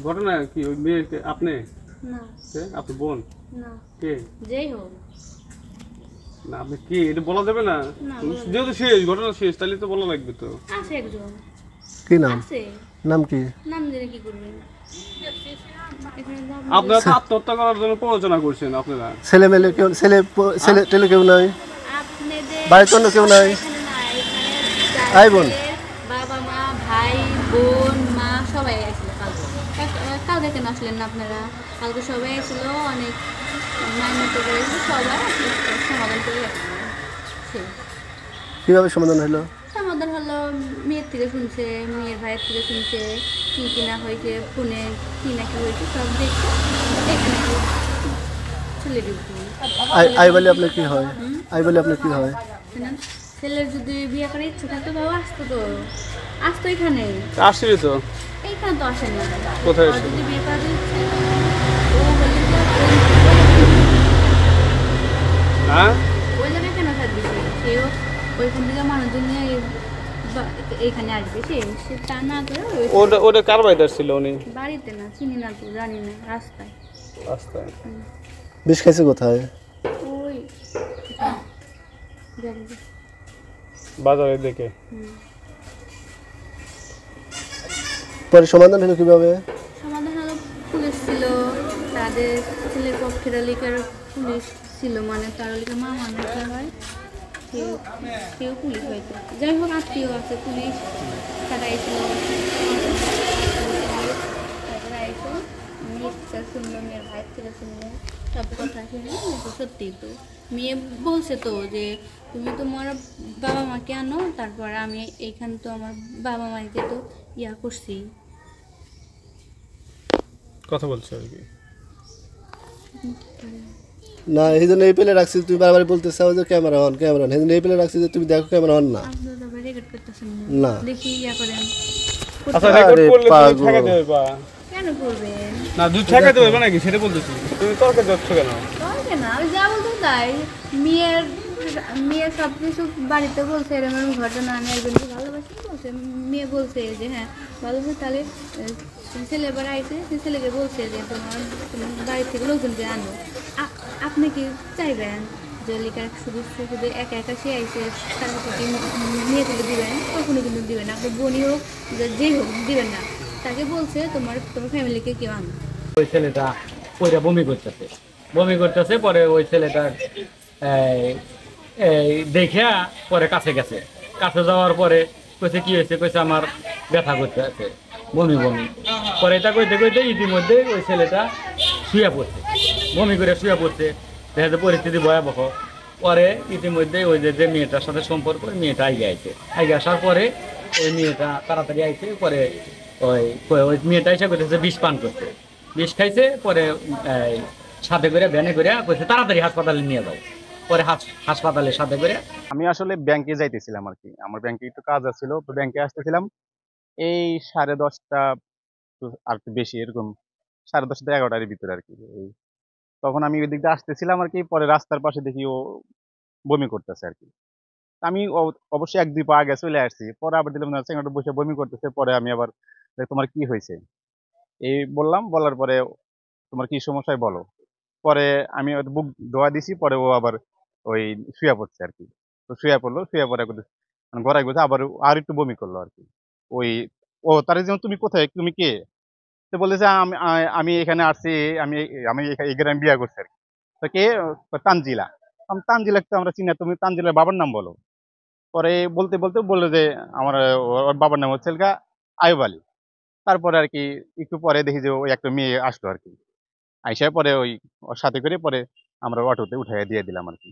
ঘটনা কি ওই মেয়ে আপনি না আপনি বোন না কে যেই হোক না আপনি কি এটা বলা যাবে না না, যেহেতু শেষ ঘটনা শেষ তাহলে তো বলা লাগবে তো আছে একজন কি নাম আছে নাম কি নাম জেনে কি করবেন এখানে দাম আপনারা তো আত্মহত্যা করার জন্য প্ররোচনা করছেন আপনারা ছেলে মেলে কেউ ছেলে টেলে কেউ নাই আপনাদের বাড়িতে অন্য কেউ নাই এখানে নাই আই বোন বাবা মা ভাই বোন মা সবাই আসছিল কালকে কেন আসলেন না আপনারা কালকে সবাই আসছিল অনেক মায়ের মতো করে সবাই সমাধান করে শেষ কিভাবে সমাধান হলো সমাধান হলো মেয়ের থেকে শুনছে মেয়ের ভাইয়ের থেকে শুনছে কী কিনা হয়েছে ফোনে কী না কি হয়েছে সব দেখছে এখানে ছেলে ডিউটি আই বলে আপনার কি হয় আই বলে আপনার কি হয় ছেলের যদি বিয়ে করার ইচ্ছে থাকতো তাও আসতো তো আসতো এখানে আসছিলি তো এইখানে তো আসে না কোথায় আর আসে? যদি বিয়ে করার ইচ্ছে ও বলে যে হ্যাঁ ওই জায়গায় কেন থাকবে সেও ওইখান থেকে মানুষজন নিয়ে এইখানে আসবে সে তা না করে ওটা ওটা কার বাড়িতে আসছিল উনি বাড়িতে না চিনি না তো জানি না রাস্তায় রাস্তায় বিষ খাইছে কোথায় ওই জানি না। বাজারে দেখে পরে সমাধান হলো কিভাবে সমাধান হলো পুলিশ ছিল তাদের ছেলের পক্ষের লিখার পুলিশ ছিল মানে তার লিখে মামা নাকি হয় কেউ কেউ পুলিশ হয়তো যাই হোক আত্মীয় আছে পুলিশ তারা এসেছিল তারপরে এসে মেয়েটা শুনলো মেয়ের ভাইয়ের থেকে শুনলো সব কথা শুনে সত্যি তো মেয়ে বলছে তো যে তুমি তোমার বাবা মাকে আনো তারপর আমি এইখান তো আমার বাবা মাকে তো ইয়া করছি কথা বলছে আর কি না এই জন্য এই পেলে রাখছি তুমি বারবার বলতে চাও যে ক্যামেরা অন এই জন্য এই পেলে রাখছি যে তুমি দেখো ক্যামেরা অন না আপনার তো রেকর্ড করতেছেন না দেখি ইয়া করেন আচ্ছা রেকর্ড আরে করলে পাগল। তুমি ঠেকা দেবে বা কেন করবেন না দুধ ঠেকা দেবে নাকি সেটা বলতেছি তুমি তর্কে যাচ্ছ কেন করবে না আমি যা বলতে তাই মেয়ের মেয়ের সব কিছু বাড়িতে বলছে এরকম এরকম ঘটনা আমি একজনকে ভালোবাসি বলছে মেয়ে বলছে যে হ্যাঁ ভালোবাসে তাহলে ছেলে এবার আইসে সে ছেলেকে বলছে যে তোমার বাড়ি থেকে লোকজনকে আনো আপনি কি চাইবেন যে লিকার শুধু শুধু একা একা সে আইসে তার হাতে কি মেয়ে তুলে দিবেন কখনো কিন্তু দিবেন না আপনার বোনই হোক যেই হোক দিবেন না তাকে বলছে তোমার ফ্যামিলিকে কেউ আনো ওই ছেলেটা ওইটা বমি করতেছে পরে ওই ছেলেটা দেখে পরে কাছে গেছে কাছে যাওয়ার পরে কইছে কি হয়েছে কইছে আমার ব্যথা করতে আছে বমি পরে এটা কইতে কইতে ইতিমধ্যে ওই ছেলেটা শুয়ে পড়ছে বমি করে শুয়ে পড়ছে দেখা যাচ্ছে পরিস্থিতি ভয়াবহ পরে ইতিমধ্যে ওই যে মেয়েটার সাথে সম্পর্ক ওই মেয়েটা আগে আসার পরে ওই মেয়েটা তাড়াতাড়ি আইছে পরে ওই মেয়েটা এসে করতেছে বিষ পান করছে বিষ খাইছে পরে সাথে করে ভ্যানে করে কইছে তাড়াতাড়ি হাসপাতালে নিয়ে যাও পরে হাসপাতালের সাথে করে আমি আসলে ব্যাংকে যাইতেছিলাম আর কি আমার ব্যাংকে একটু কাজ ছিল তো ব্যাংকে আসতেছিলাম এই 10:30 আর একটু বেশি এরকম 10:30 থেকে 11টার ভিতরে আর কি এই তখন আমি ওই দিক দিয়ে আসতেছিলাম আর কি পরে রাস্তার পাশে দেখি ও বমি করতেছে আর কি আমি অবশ্যই 1-2 পা আগে চলে আসছি পরে আবার দিলাম না চেঙ্গাটা বসে বমি করতেছে পরে আমি আবার তোমার কি হয়েছে এই বললাম বলার পরে তোমার কি সমস্যায় বলো পরে আমি বুক ধোয়া দিছি পরে ও আবার ওই শুয়ে পড়ছে আর কি তো শুয়ে পড়লো শুয়ে পড়ে মানে গড়াই গেছে আবার আর একটু বমি করলো আর কি ওই ও তার যেমন তুমি কোথায় তুমি কে তো বলেছে আমি এখানে আসছি আমি আমি এই গ্রামে বিয়ে করছি আর কি তো কে তানজিলা তানজিলা তো আমরা চিনি না, তুমি তানজিলার বাবার নাম বলো পরে বলতে বলতে বললো যে আমার ওর বাবার নাম হচ্ছে আয়ুব আলী তারপরে আর কি একটু পরে দেখি যে ওই একটা মেয়ে আসলো আর কি আইসা পরে ওই ওর সাথে করে পরে আমরা অটোতে উঠাইয়া দিয়ে দিলাম আর কি